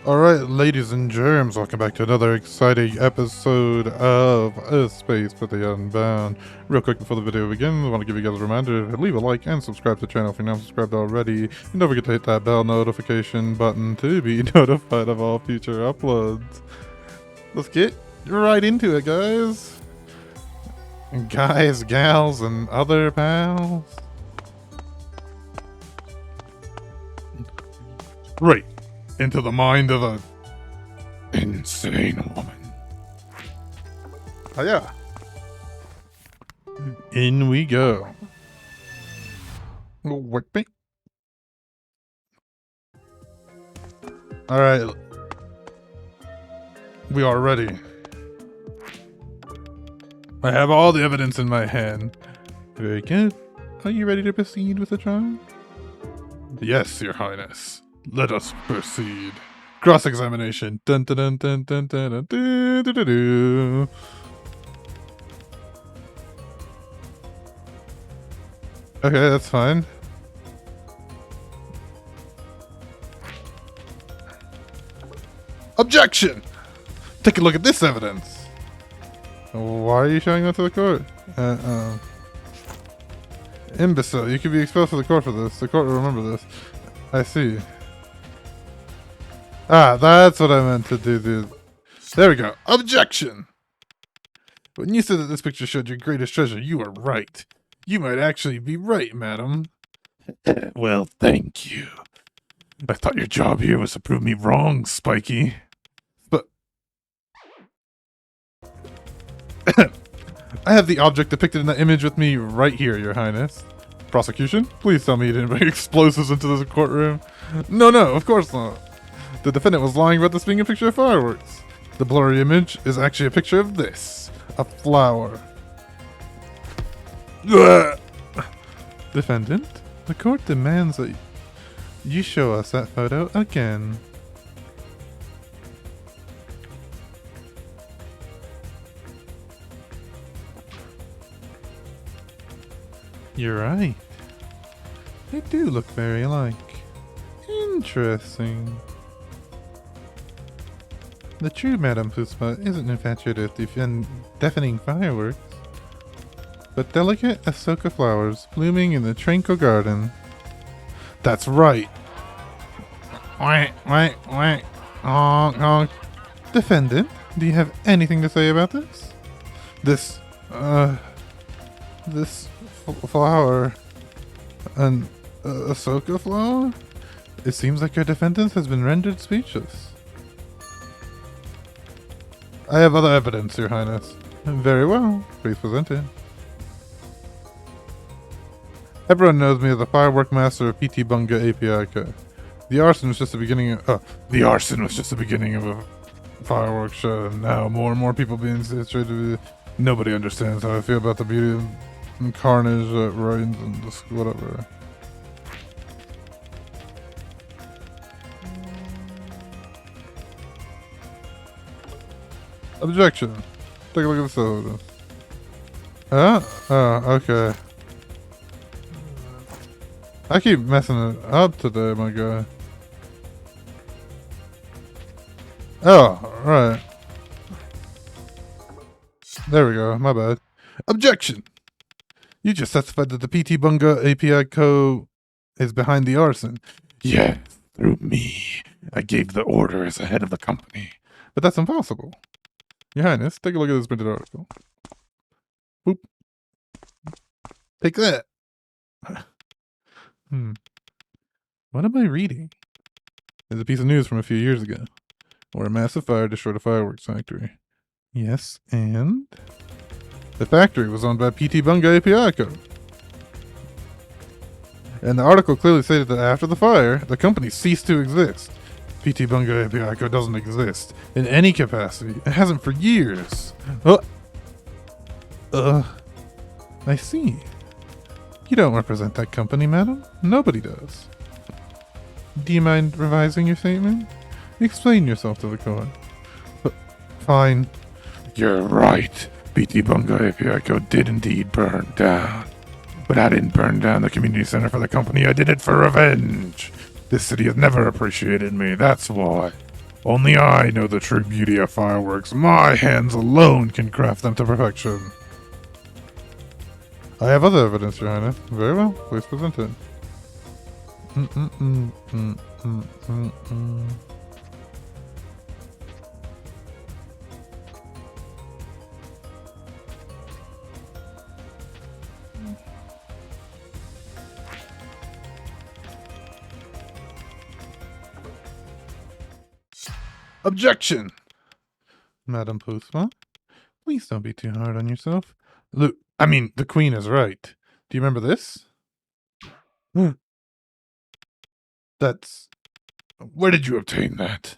Alright, ladies and germs, welcome back to another exciting episode of A Space for the Unbound. Real quick before the video begins, I want to give you guys a reminder to leave a like and subscribe to the channel if you're not subscribed already. And don't forget to hit that bell notification button to be notified of all future uploads. Let's get right into it, guys. Guys, gals, and other pals. Right into the mind of a insane woman. Oh yeah. In we go. Work me. Alright. We are ready. I have all the evidence in my hand. Very good. Are you ready to proceed with the trial? Yes, Your Highness. Let us proceed. Cross-examination. Dun dun dun dun dun dun dun dun dun dun dun. Okay, that's fine. Objection! Take a look at this evidence. Why are you showing that to the court? Imbecile, you could be expelled from the court for this. The court will remember this. I see. Ah, that's what I meant to do, dude. There we go. Objection! When you said that this picture showed your greatest treasure, you were right. You might actually be right, madam. Well, thank you. I thought your job here was to prove me wrong, Spiky. But... I have the object depicted in the image with me right here, Your Highness. Prosecution? Please tell me you didn't bring explosives into this courtroom. No, of course not. The defendant was lying about this being a picture of fireworks. The blurry image is actually a picture of this. A flower. Ugh. Defendant, the court demands that you show us that photo again. You're right. They do look very alike. Interesting. The true Madame Puspa isn't infatuated with the deafening fireworks, but delicate Ahsoka flowers blooming in the tranquil garden. That's right. Wait. Honk, honk. Defendant, do you have anything to say about this? This flower. An Ahsoka flower? It seems like your defendant has been rendered speechless. I have other evidence, Your Highness. Very well. Please present it. Everyone knows me as the firework master of PT Bunga API Co. The arson was just the beginning of a fireworks show, and now more and more people being situated with it. Nobody understands how I feel about the beauty and carnage that reigns in this whatever. Objection. Take a look at this evidence. Huh? Oh, okay. I keep messing it up today, my guy. Oh, right. There we go, my bad. Objection! You just testified that the PT Bunga API Co. is behind the arson. Yes, through me. I gave the order as the head of the company. But that's impossible. Your Highness, take a look at this printed article. Boop. Take that. What am I reading? It's a piece of news from a few years ago, where a massive fire destroyed a fireworks factory. Yes, and? The factory was owned by PT Bunga API Co. And the article clearly stated that after the fire, the company ceased to exist. PT Bunga API Co. doesn't exist in any capacity. It hasn't for years. I see. You don't represent that company, madam. Nobody does. Do you mind revising your statement? Explain yourself to the court. Fine. You're right. PT Bunga API Co. did indeed burn down. But I didn't burn down the community center for the company. I did it for revenge. This city has never appreciated me. That's why. Only I know the true beauty of fireworks. My hands alone can craft them to perfection. I have other evidence, Your Highness. Very well, please present it. Objection! Madam Postma, please don't be too hard on yourself. Look, the Queen is right. Do you remember this? That's... Where did you obtain that?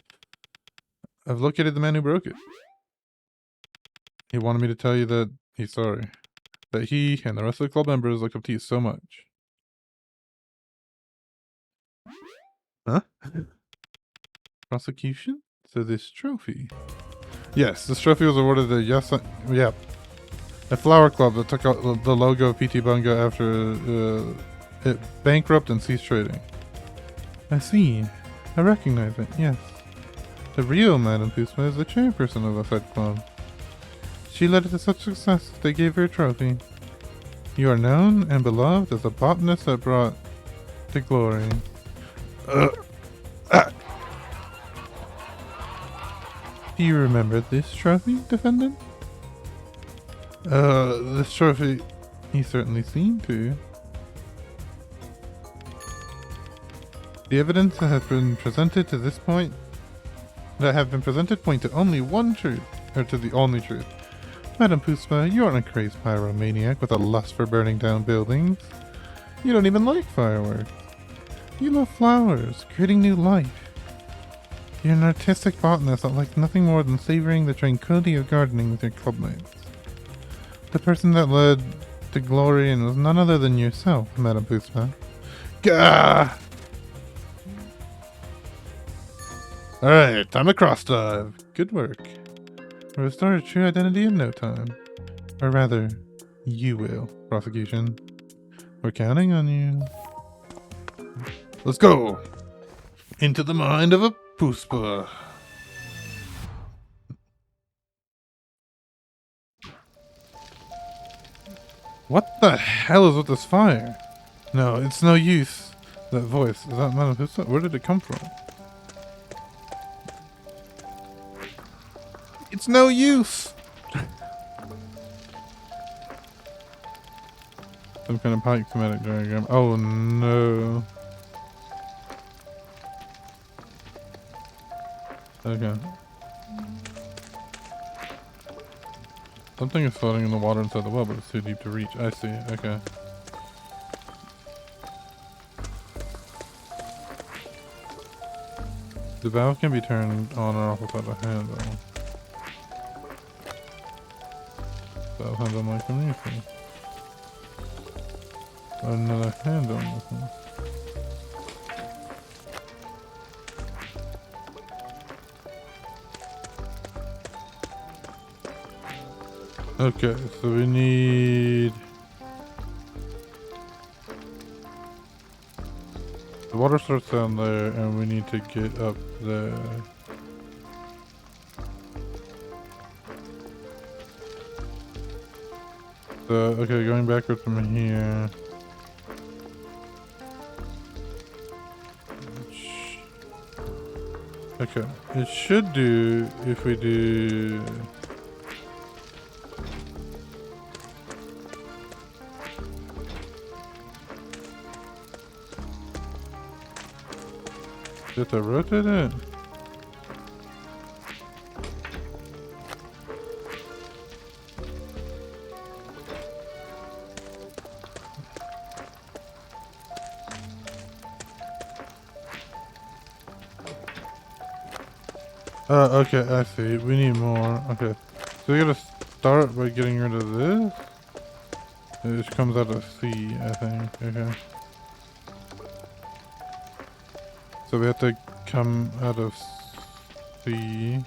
I've located the man who broke it. He wanted me to tell you that he's sorry. That he and the rest of the club members look up to you so much. Huh? Prosecution? So this trophy? Yes, this trophy was awarded to a flower club that took out the logo of PT Bunga after it bankrupt and ceased trading. I see. I recognize it, yes. The real Madame Pusma is the chairperson of the said club. She led it to such success that they gave her a trophy. You are known and beloved as the botanist that brought to glory. Do you remember this trophy, defendant? This trophy, he certainly seemed to. The evidence that has been presented to this point, point to only one truth, or to the only truth. Madame Pusma, you aren't a crazed pyromaniac with a lust for burning down buildings. You don't even like fireworks. You love flowers, creating new life. You're an artistic botanist that likes nothing more than savoring the tranquility of gardening with your clubmates. The person that led to glory and was none other than yourself, Madame Pusma. Gah! Alright, time to cross dive. Good work. We'll restore your true identity in no time. Or rather, you will, prosecution. We're counting on you. Let's go! Into the mind of a Puspa. What the hell is with this fire? No, it's no use. That voice, is that Madame Puspa? Where did it come from? It's no use! Some kind of pike thematic diagram. Oh no. Okay. Something is floating in the water inside the well, but it's too deep to reach. I see. Okay. The valve can be turned on or off without a handle. Valve handle like anything. Another handle missing. Okay, so we need... The water starts down there and we need to get up there. So, okay, going backwards from here. Okay, it should do if we do... Did I rotate it? Okay, I see. We need more. Okay. So we gotta start by getting rid of this. It just comes out of C, I think. Okay. So we have to come out of C.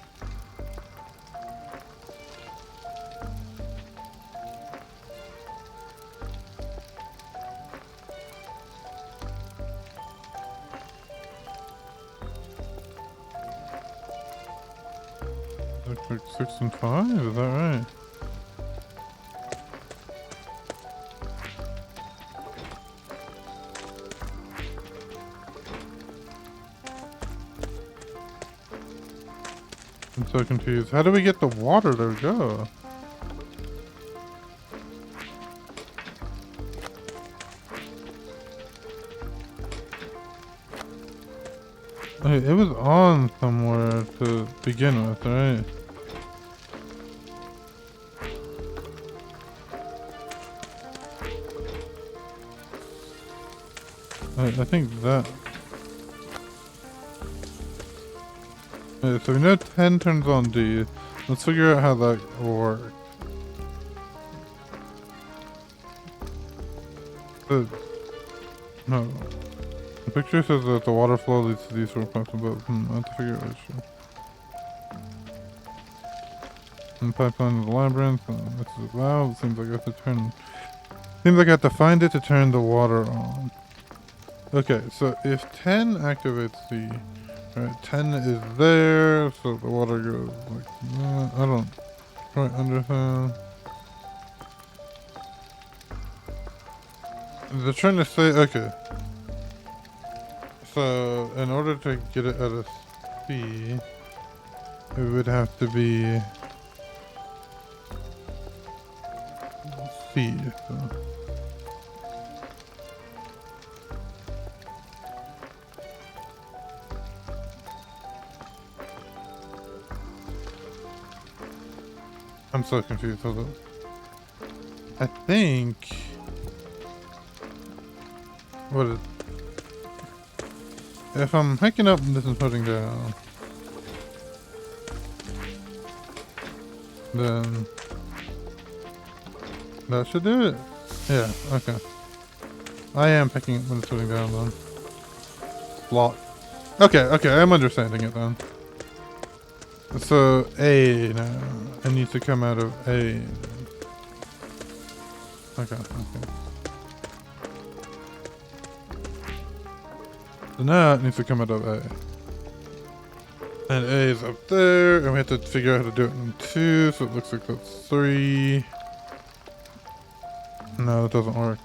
Looks like 6 and 5, is that right? I'm so confused. How do we get the water to go? Wait, it was on somewhere to begin with, right? I think that... Okay, so we know 10 turns on D. Let's figure out how that works. No. The picture says that the water flow leads to these sort of pipes, but I have to figure out which. And pipeline is a labyrinth. This is a valve. It seems like I have to turn... Seems like I have to find it to turn the water on. Okay, so if 10 activates the... Right, 10 is there, so the water goes like that. I don't quite understand. They're trying to say, okay. So, in order to get it at a C, it would have to be C. So. I'm so confused. Hold on. I think... What is... If I'm hiking up and this is putting down... Then... That should do it. Yeah, okay. I am picking up when it's putting down then. Block. Okay, okay, I'm understanding it then. So, A now. It needs to come out of A. Okay, okay. So now it needs to come out of A. And A is up there, and we have to figure out how to do it in 2, so it looks like that's 3. No, it doesn't work.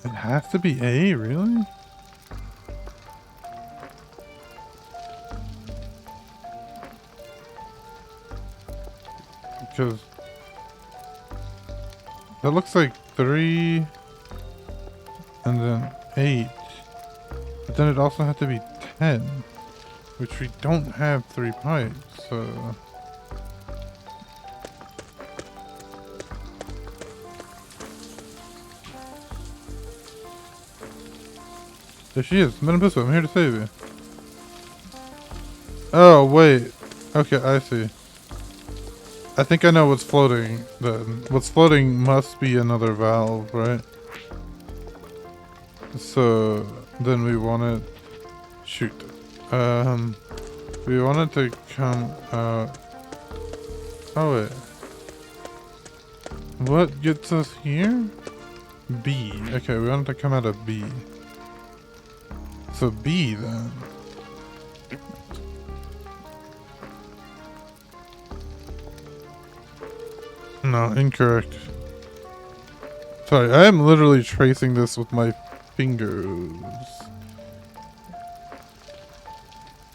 It has to be A, really? Because that looks like 3 and then 8. But then it also had to be 10, which we don't have 3 pipes, so... There she is, Madame Pusso, I'm here to save you. Oh, wait. Okay, I see. I think I know what's floating then. What's floating must be another valve, right? So, then we want it... Shoot. We want it to come out... Oh, wait. What gets us here? B. Okay, we want it to come out of B. So B then. No, incorrect. Sorry, I am literally tracing this with my fingers.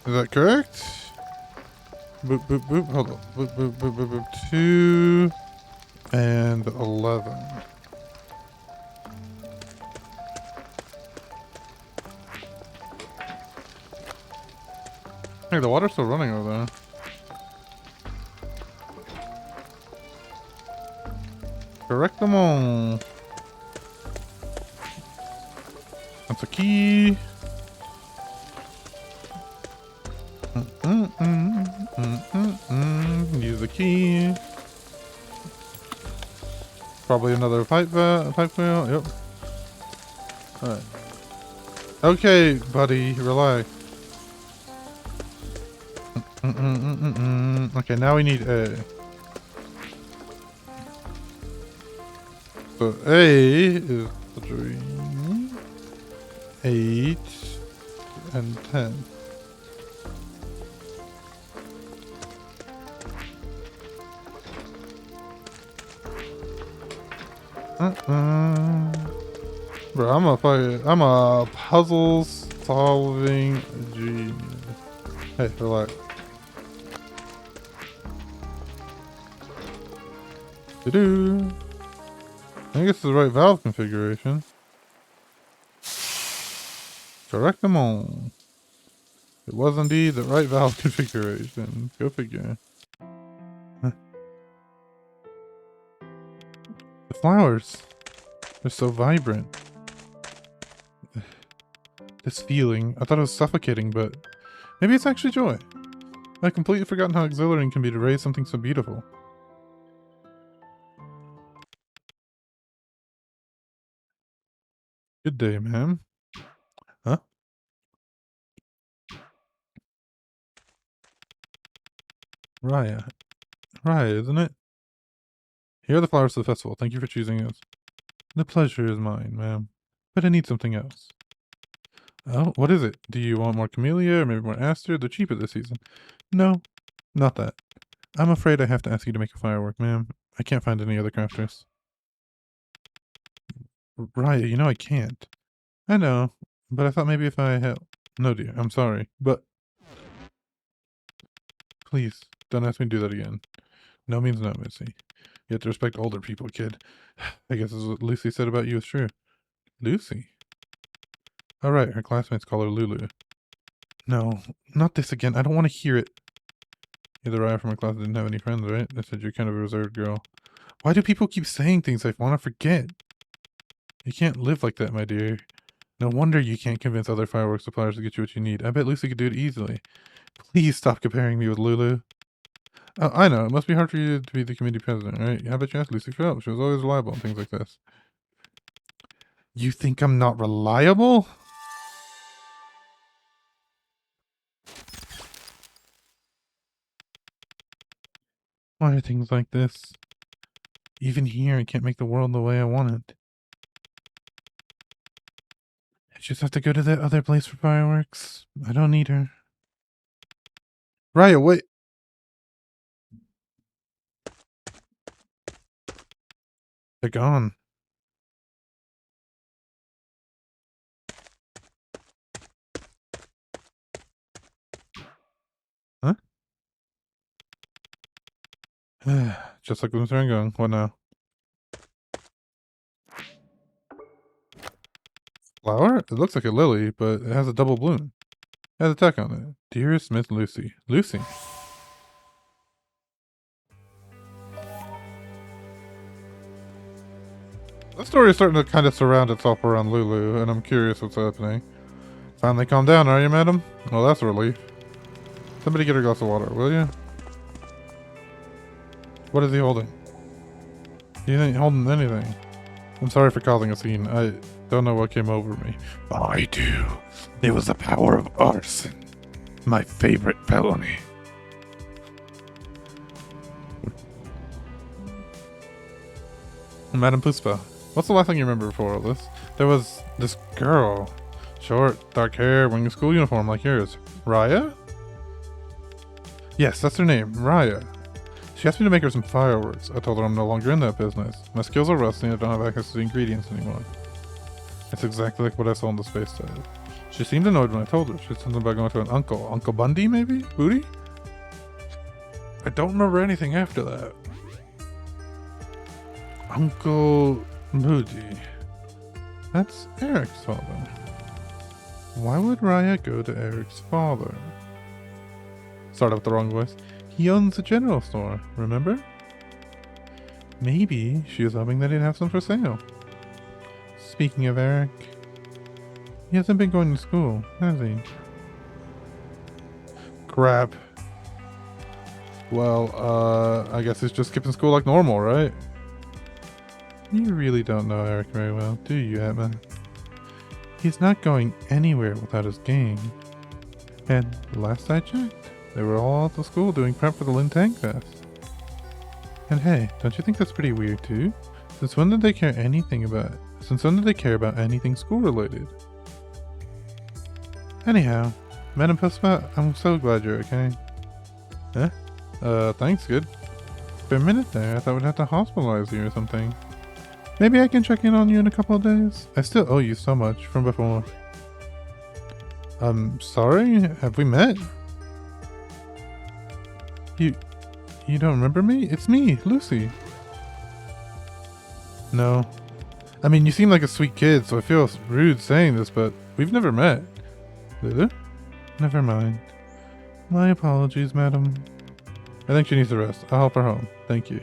Is that correct? Boop, boop, boop. Hold on. Boop, boop, boop, boop, boop. 2 and 11. Hey, the water's still running over there. Correct them all. That's a key. Use the key. Probably another pipe wheel. Yep. Alright. Okay, buddy, relax. Okay, now we need A. So A is 3, 8, and 10. Bro, I'm a puzzle solving genius. Hey, relax. Do-do. I think it's the right valve configuration. Correct them all. It was indeed the right valve configuration. Go figure. The flowers. They're so vibrant. This feeling, I thought it was suffocating, but maybe it's actually joy. I've completely forgotten how exhilarating it can be to raise something so beautiful. Good day, ma'am. Huh? Raya. Raya, isn't it? Here are the flowers for the festival. Thank you for choosing us. The pleasure is mine, ma'am. But I need something else. Oh, what is it? Do you want more camellia or maybe more aster? They're cheaper this season. No, not that. I'm afraid I have to ask you to make a firework, ma'am. I can't find any other crafters. Raya, you know I can't. I know, but I thought maybe if I help. No, dear, I'm sorry, but please, don't ask me to do that again. No means no, Missy. You have to respect older people, kid. I guess what Lucy said about you is true. Lucy? Oh, right, her classmates call her Lulu. No, not this again. I don't want to hear it. You're the Raya from my class that didn't have any friends, right? They said you're kind of a reserved girl. Why do people keep saying things I want to forget? You can't live like that, my dear. No wonder you can't convince other fireworks suppliers to get you what you need. I bet Lucy could do it easily. Please stop comparing me with Lulu. Oh, I know. It must be hard for you to be the committee president, right? How about you ask Lucy for help? She was always reliable on things like this. You think I'm not reliable? Why are things like this? Even here, I can't make the world the way I want it. I just have to go to that other place for fireworks. I don't need her. Raya, wait. They're gone. Huh? Just like Mr. Rangang. What now? Flower? It looks like a lily, but it has a double bloom. It has a tack on it. Dearest Miss Lucy. Lucy. The story is starting to kind of surround itself around Lulu, and I'm curious what's happening. Finally calm down, are you, madam? Well, that's a relief. Somebody get her a glass of water, will you? What is he holding? He ain't holding anything. I'm sorry for causing a scene. I don't know what came over me. I do. It was the power of arson. My favorite felony. Madam Puspa, what's the last thing you remember before all this? There was this girl. Short, dark hair, wearing a school uniform like yours. Raya? Yes, that's her name. Raya. She asked me to make her some fireworks. I told her I'm no longer in that business. My skills are rusty and I don't have access to the ingredients anymore. It's exactly like what I saw on the space side. She seemed annoyed when I told her. She said something about going to an uncle. Uncle Bundy, maybe? Booty? I don't remember anything after that. Uncle Moody. That's Eric's father. Why would Raya go to Eric's father? Started with the wrong voice. He owns a general store, remember? Maybe she was hoping that he'd have some for sale. Speaking of Eric, he hasn't been going to school, has he? Crap. Well, I guess he's just skipping school like normal, right? You really don't know Eric very well, do you, Emma? He's not going anywhere without his gang. And last I checked, They were all at the school doing prep for the Lin Tang Fest. And hey, don't you think that's pretty weird too? Since when did they care about anything school related? Anyhow, Madam Pusspat, I'm so glad you're okay. Huh? Thanks, good. For a minute there, I thought we'd have to hospitalize you or something. Maybe I can check in on you in a couple of days? I still owe you so much from before. Sorry? Have we met? You don't remember me? It's me, Lucy. No. I mean, you seem like a sweet kid, so I feel rude saying this, but we've never met. Lulu? Never mind. My apologies, madam. I think she needs to rest. I'll help her home. Thank you.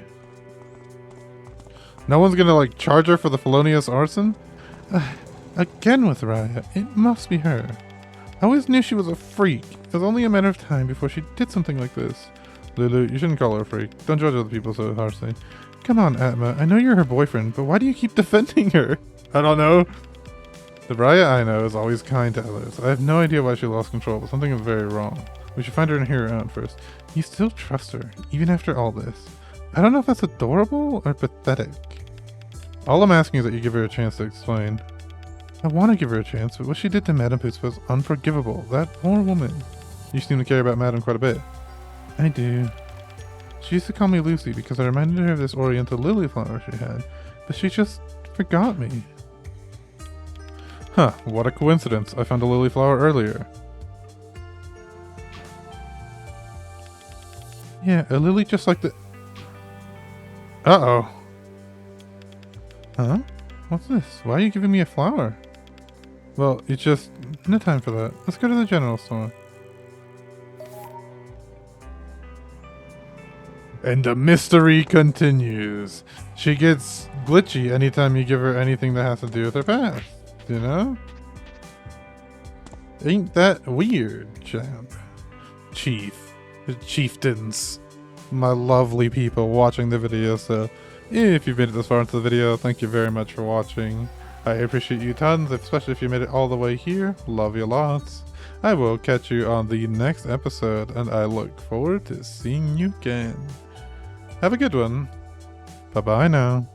No one's gonna, like, charge her for the felonious arson? Again with Raya. It must be her. I always knew she was a freak. It was only a matter of time before she did something like this. Lulu, you shouldn't call her a freak. Don't judge other people so harshly. Come on, Atma. I know you're her boyfriend, but why do you keep defending her? I don't know. The Raya I know is always kind to others. I have no idea why she lost control, but something is very wrong. We should find her and hear her out first. You still trust her, even after all this. I don't know if that's adorable or pathetic. All I'm asking is that you give her a chance to explain. I want to give her a chance, but what she did to Madame Puss was unforgivable. That poor woman. You seem to care about Madame quite a bit. I do. She used to call me Lucy because I reminded her of this oriental lily flower she had, but she just forgot me. Huh, what a coincidence. I found a lily flower earlier. Yeah, a lily just like the... Uh-oh. Huh? What's this? Why are you giving me a flower? Well, it's just... no time for that. Let's go to the general store. And the mystery continues. She gets glitchy anytime you give her anything that has to do with her past. You know? Ain't that weird, champ? Chieftains. My lovely people watching the video. So, if you've made it this far into the video, thank you very much for watching. I appreciate you tons, especially if you made it all the way here. Love you lots. I will catch you on the next episode, and I look forward to seeing you again. Have a good one. Bye-bye now.